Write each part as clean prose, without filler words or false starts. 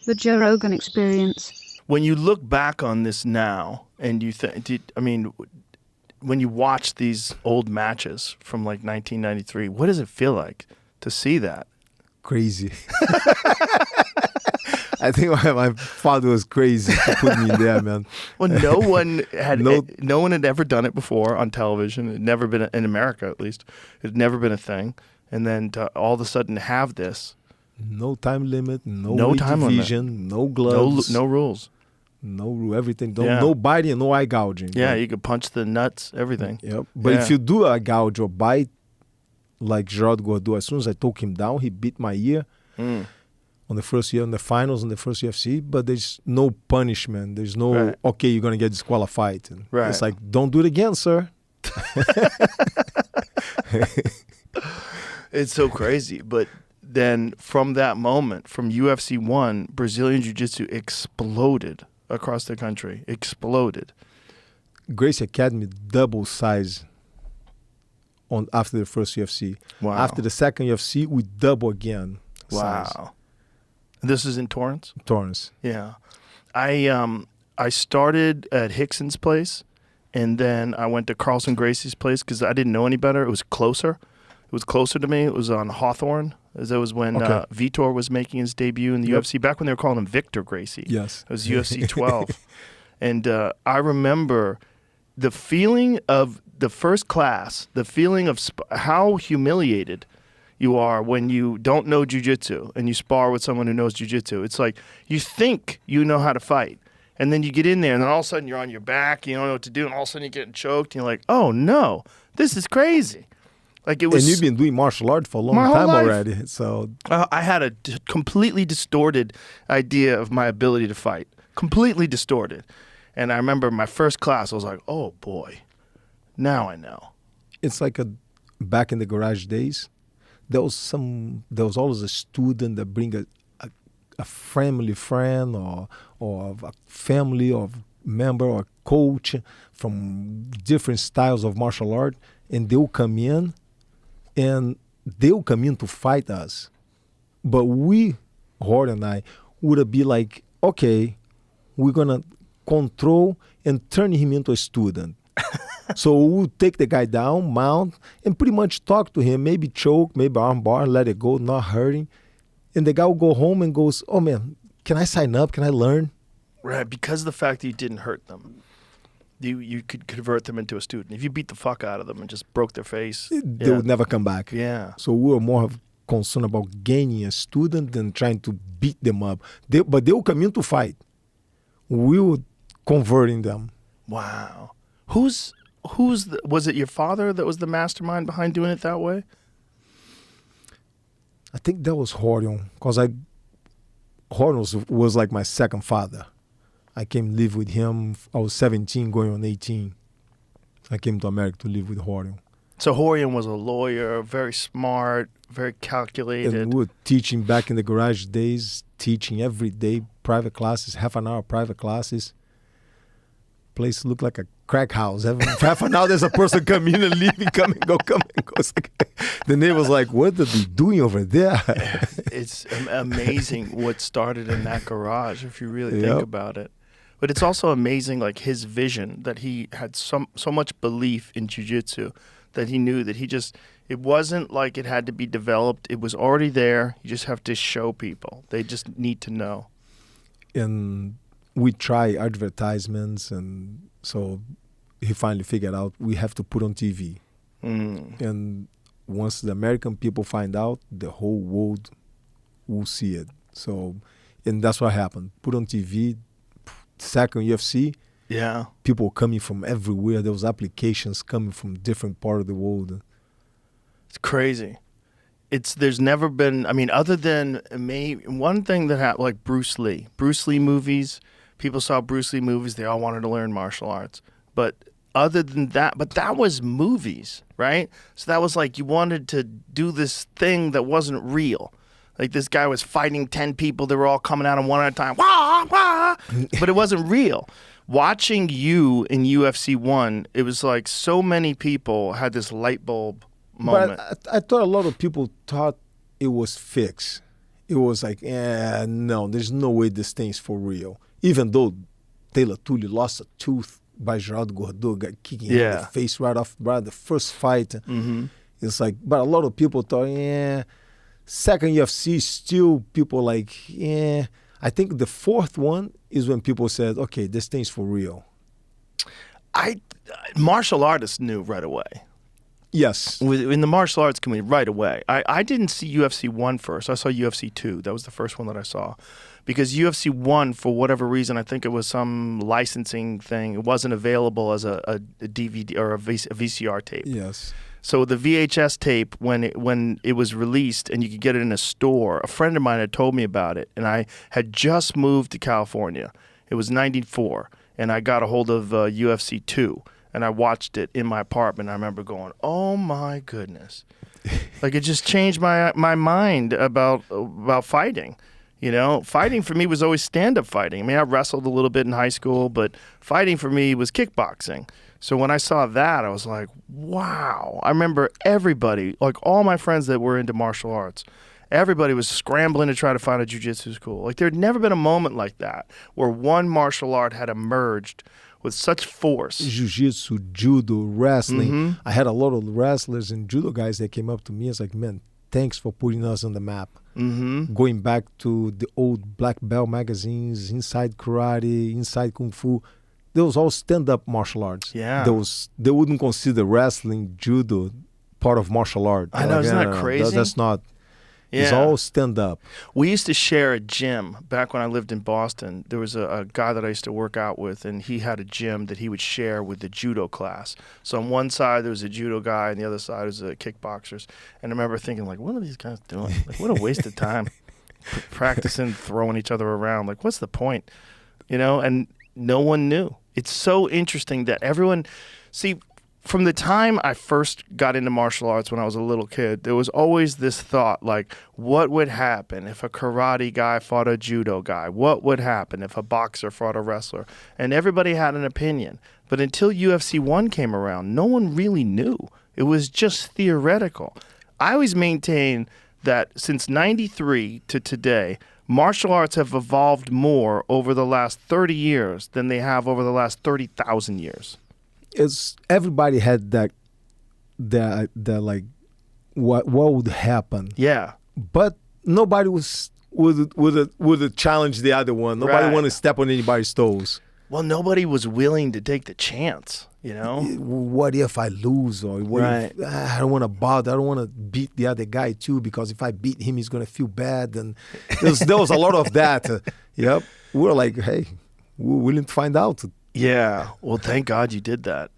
The Joe Rogan Experience. When you look back on this now, and you think, when you watch these old matches from like 1993, what does it feel like to see that? Crazy. I think my father was crazy to put me there, man. Well, no one had ever done it before on television. It had never been, in America at least, it had never been a thing. And then to all of a sudden have this. No time limit, no time division, limit. no gloves. No rules. No everything. No biting and no eye gouging. Yeah, right? you could punch the nuts, everything. Yep. But if you do a gouge or bite, like Gerard Gordeau, as soon as I took him down, he beat my ear on the first year, in the finals, in the first UFC. But there's no punishment. There's no, okay, you're going to get disqualified. And it's like, don't do it again, sir. It's so crazy. But then from that moment, from UFC 1, Brazilian Jiu-Jitsu exploded across the country. Exploded. Gracie Academy double size after the first UFC. Wow. After the second UFC, we double again. Wow. Size. This is in Torrance? Torrance. Yeah. I started at Hickson's place, and then I went to Carlson Gracie's place because I didn't know any better. It was closer. It was closer to me. It was on Hawthorne. That was when Vitor was making his debut in the UFC, back when they were calling him Victor Gracie. Yes. It was UFC 12. And I remember the feeling of the first class, the feeling of how humiliated you are when you don't know jiu-jitsu and you spar with someone who knows jiu-jitsu. It's like you think you know how to fight, and then you get in there, and then all of a sudden you're on your back, you don't know what to do, and all of a sudden you're getting choked, and you're like, oh no, this is crazy. Like it was. And you've been doing martial arts for a long time already. So I had a completely distorted idea of my ability to fight. Completely distorted. And I remember my first class, I was like, oh boy, now I know. It's like back in the garage days, there was always a student that bring a family friend or a family or member or coach from different styles of martial art, and they'll come in to fight us. But Horion and I, would be like, okay, we're going to control and turn him into a student. So we'll take the guy down, mount, and pretty much talk to him, maybe choke, maybe arm bar, let it go, not hurting. And the guy will go home and goes, oh man, can I sign up? Can I learn? Right, because of the fact that you didn't hurt them. You could convert them into a student. If you beat the fuck out of them and just broke their face, they would never come back. Yeah. So we were more concerned about gaining a student than trying to beat them up. But they will come in to fight. We were converting them. Wow. Was it your father that was the mastermind behind doing it that way? I think that was Horion, because Horion was like my second father. I came live with him. I was 17 going on 18. I came to America to live with Horion. So Horion was a lawyer, very smart, very calculated. And we were teaching back in the garage days, teaching every day, private classes, half an hour private classes. Place looked like a crack house. Half an hour there's a person coming in and leaving, come and go. The neighbor's like, what are they doing over there? It's amazing what started in that garage, if you really think about it. But it's also amazing, like his vision, that he had so much belief in jiu-jitsu that he knew that it wasn't like it had to be developed. It was already there. You just have to show people. They just need to know. And we try advertisements, and so he finally figured out we have to put on TV. And once the American people find out, the whole world will see it. So, and that's what happened. Put on TV. Second UFC, people coming from everywhere. There was applications coming from different part of the world. It's crazy. There's never been, other than maybe one thing that happened, like Bruce Lee movies. People saw Bruce Lee movies. They all wanted to learn martial arts. But other than that, that was movies, right? So that was like you wanted to do this thing that wasn't real. Like this guy was fighting 10 people. They were all coming at him one at a time. Wah, wah. But it wasn't real. Watching you in UFC 1, it was like so many people had this light bulb moment. But I thought a lot of people thought it was fixed. it was like, no, there's no way this thing's for real. Even though Taylor Tully lost a tooth by Geraldo Gordon, got kicking him in the face right off the first fight. It's like, but a lot of people thought, second UFC, still people like, I think the fourth one is when people said, okay, this thing's for real. Martial artists knew right away. Yes. In the martial arts community, right away. I didn't see UFC 1 first. I saw UFC 2. That was the first one that I saw. Because UFC 1, for whatever reason, I think it was some licensing thing. It wasn't available as a DVD or a VCR tape. Yes. So the VHS tape, when it was released and you could get it in a store, a friend of mine had told me about it. And I had just moved to California. It was 94. And I got a hold of UFC 2. And I watched it in my apartment. I remember going, "Oh my goodness!" Like it just changed my mind about fighting. You know, fighting for me was always stand-up fighting. I mean, I wrestled a little bit in high school, but fighting for me was kickboxing. So when I saw that, I was like, "Wow!" I remember everybody, like all my friends that were into martial arts, everybody was scrambling to try to find a jiu-jitsu school. Like there had never been a moment like that where one martial art had emerged with such force. Jiu-jitsu, judo, wrestling. I had a lot of wrestlers and judo guys that came up to me. It's like, man, thanks for putting us on the map. Going back to the old black belt magazines, Inside Karate, Inside Kung Fu, they was all stand-up martial arts. Yeah. They wouldn't consider wrestling, judo part of martial art. I know, isn't that crazy? That's not. Yeah. It's all stand-up. We used to share a gym back when I lived in Boston. There was a guy that I used to work out with, and he had a gym that he would share with the judo class. So on one side, there was a judo guy, and the other side was the kickboxers. And I remember thinking, like, what are these guys doing? Like, what a waste of time practicing throwing each other around. Like, what's the point? You know, and no one knew. It's so interesting that everyone – see – from the time I first got into martial arts when I was a little kid, there was always this thought, like, what would happen if a karate guy fought a judo guy? What would happen if a boxer fought a wrestler? And everybody had an opinion. But until UFC 1 came around, no one really knew. It was just theoretical. I always maintain that since 93 to today, martial arts have evolved more over the last 30 years than they have over the last 30,000 years. It's everybody had that like what would happen. Yeah. But nobody would challenge the other one. Nobody wanted to step on anybody's toes. Well, nobody was willing to take the chance, you know? What if I lose? Or what if, I don't want to bother. I don't want to beat the other guy too, because if I beat him, he's going to feel bad. And there was a lot of that. Yep. We were like, hey, we're willing to find out. Yeah. Well, thank God you did that.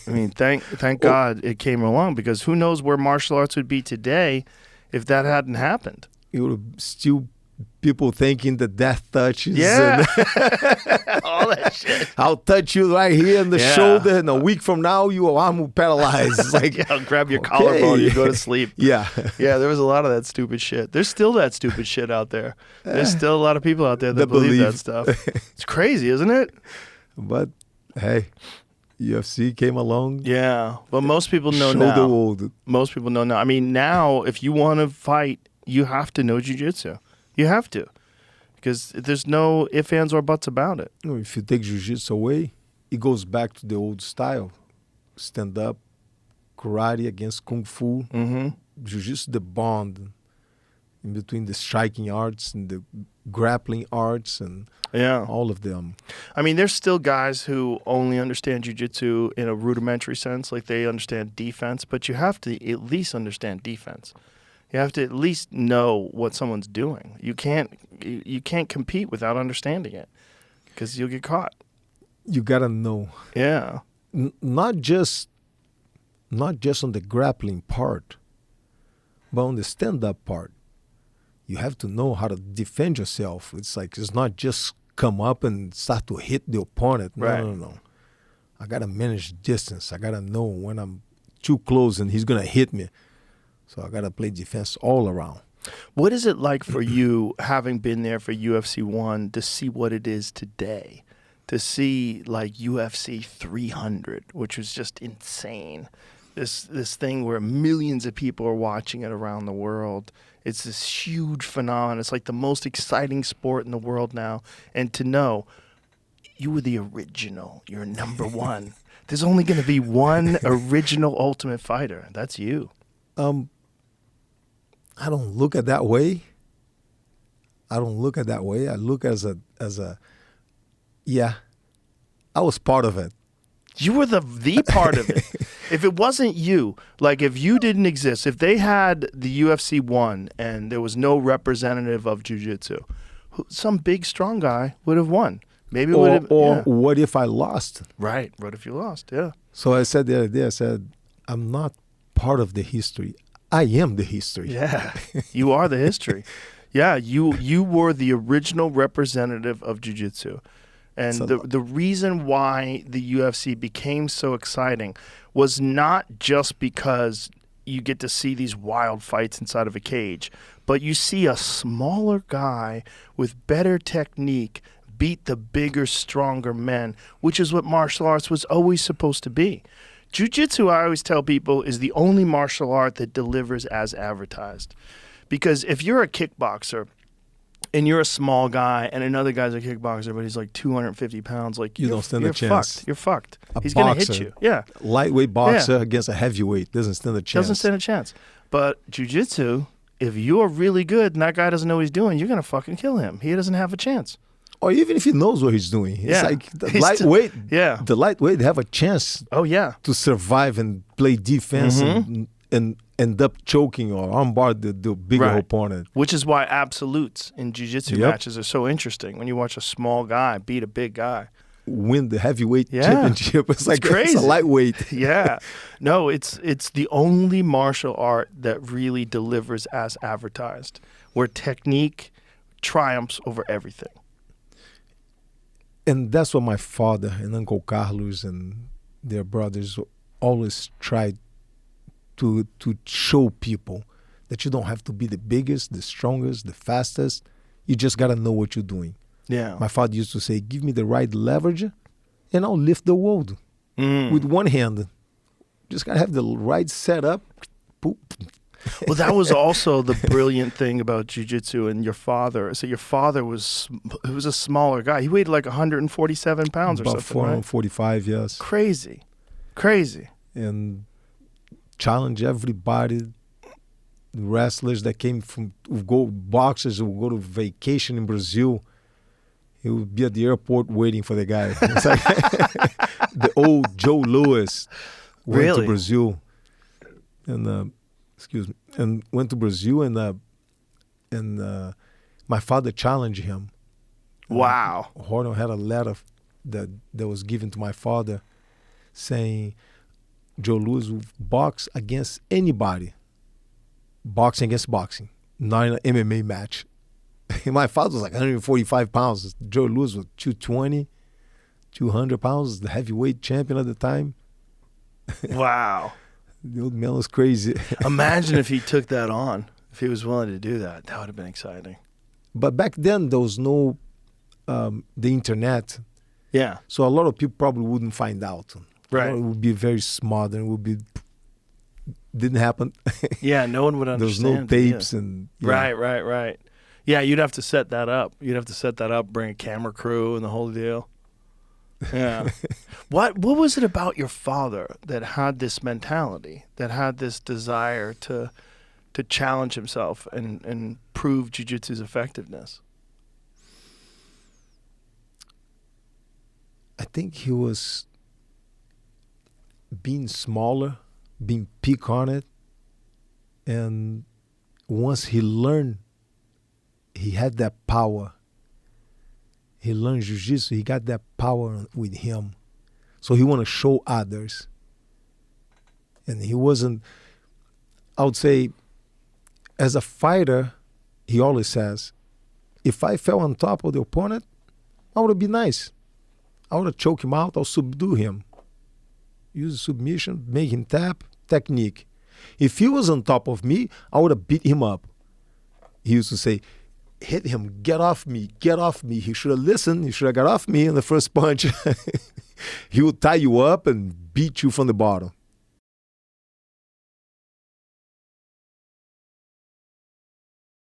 I mean, thank God it came along, because who knows where martial arts would be today if that hadn't happened. It would still people thinking the death touches. Yeah. All that shit. I'll touch you right here in the shoulder, and a week from now, your arm will paralyze. It's like, I'll grab your collarbone and you go to sleep. Yeah. Yeah, there was a lot of that stupid shit. There's still that stupid shit out there. There's still a lot of people out there that believe that stuff. It's crazy, isn't it? But, hey, UFC came along. Yeah, but most people know now. The world. Most people know now. I mean, now, if you want to fight, you have to know jiu-jitsu. You have to. Because there's no ifs, ands, or buts about it. If you take jiu-jitsu away, it goes back to the old style. Stand-up, karate against kung fu. Jiu-jitsu, the bond in between the striking arts and the grappling arts and all of them. I mean, there's still guys who only understand jiu-jitsu in a rudimentary sense, like they understand defense, but you have to at least understand defense. You have to at least know what someone's doing. You can't compete without understanding it, because you'll get caught. You gotta know. Yeah. Not just on the grappling part, but on the stand-up part. You have to know how to defend yourself. It's like, it's not just come up and start to hit the opponent. No. I gotta manage distance. I gotta know when I'm too close and he's gonna hit me. So I got to play defense all around. What is it like for you, having been there for UFC 1, to see what it is today? To see like UFC 300, which was just insane. this thing where millions of people are watching it around the world. It's this huge phenomenon. It's like the most exciting sport in the world now. And to know you were the original, you're number one. There's only going to be one original Ultimate Fighter. That's you. I don't look at that way. I look as a yeah, I was part of it. You were the part of it. If it wasn't you, like if you didn't exist, if they had the UFC 1 and there was no representative of jiu-jitsu, some big strong guy would have won. Maybe what if I lost? Right. What if you lost? Yeah. So I said the other day, I'm not part of the history. I am the history. Yeah. You are the history. Yeah. You were the original representative of jiu-jitsu. And So- the reason why the UFC became so exciting was not just because you get to see these wild fights inside of a cage, but you see a smaller guy with better technique beat the bigger, stronger men, which is what martial arts was always supposed to be. Jiu-jitsu, I always tell people, is the only martial art that delivers as advertised. Because if you're a kickboxer and you're a small guy and another guy's a kickboxer, but he's like 250 pounds, like You don't stand a chance. Fucked. You're fucked. A He's going to hit boxer, you. Yeah. Lightweight boxer against a heavyweight doesn't stand a chance. Doesn't stand a chance. But jiu-jitsu, if you're really good and that guy doesn't know what he's doing, you're going to fucking kill him. He doesn't have a chance. Or even if he knows what he's doing, it's Yeah. like the He's lightweight. Yeah. The lightweight have a chance Oh, yeah. to survive and play defense Mm-hmm. and end up choking or armbar the bigger Right. opponent. Which is why absolutes in jiu-jitsu Yep. matches are so interesting. When you watch a small guy beat a big guy. Win the heavyweight Yeah. championship. It's like crazy. it's a lightweight. Yeah. No, it's the only martial art that really delivers as advertised, where technique triumphs over everything. And that's what my father and Uncle Carlos and their brothers always tried to show people that you don't have to be the biggest, the strongest, the fastest. You just got to know what you're doing. Yeah. My father used to say, give me the right leverage and I'll lift the world with one hand. Just got to have the right setup. Boop. Well, that was also the brilliant thing about jiu-jitsu and your father. So your father was a smaller guy. He weighed like 147 pounds or About something, right? 445, yes. Crazy. And challenge everybody. Wrestlers that came from, boxers who go to vacation in Brazil. He would be at the airport waiting for the guy. It's like the old Joe Louis went Really? to Brazil. And and went to Brazil and my father challenged him. Wow. Horion had a letter that was given to my father saying Joe Louis would box against anybody. Boxing against boxing. Not in an MMA match. My father was like 145 pounds. Joe Louis was 220, 200 pounds, the heavyweight champion at the time. Wow. The old man was crazy. Imagine if he took that on, if he was willing to do that. That would have been exciting. But back then, there was no the internet. Yeah. So a lot of people probably wouldn't find out. Right. It would be very smart and didn't happen. Yeah, no one would There was understand. no it, yeah. tapes and Right. Yeah, you'd have to set that up. Bring a camera crew and the whole deal. Yeah. What was it about your father that had this mentality, that had this desire to challenge himself and prove jiu-jitsu's effectiveness? I think he was being smaller, being pick on it, and once he learned, he had that power. He learned jiu-jitsu, he got that power with him. So he want to show others. And he wasn't, I would say, as a fighter, he always says, if I fell on top of the opponent, I would be nice. I would have choked him out, I'll subdue him. Use submission, make him tap, technique. If he was on top of me, I would have beat him up. He used to say, hit him, get off me, get off me. He should have listened, he should have got off me in the first punch. He would tie you up and beat you from the bottom.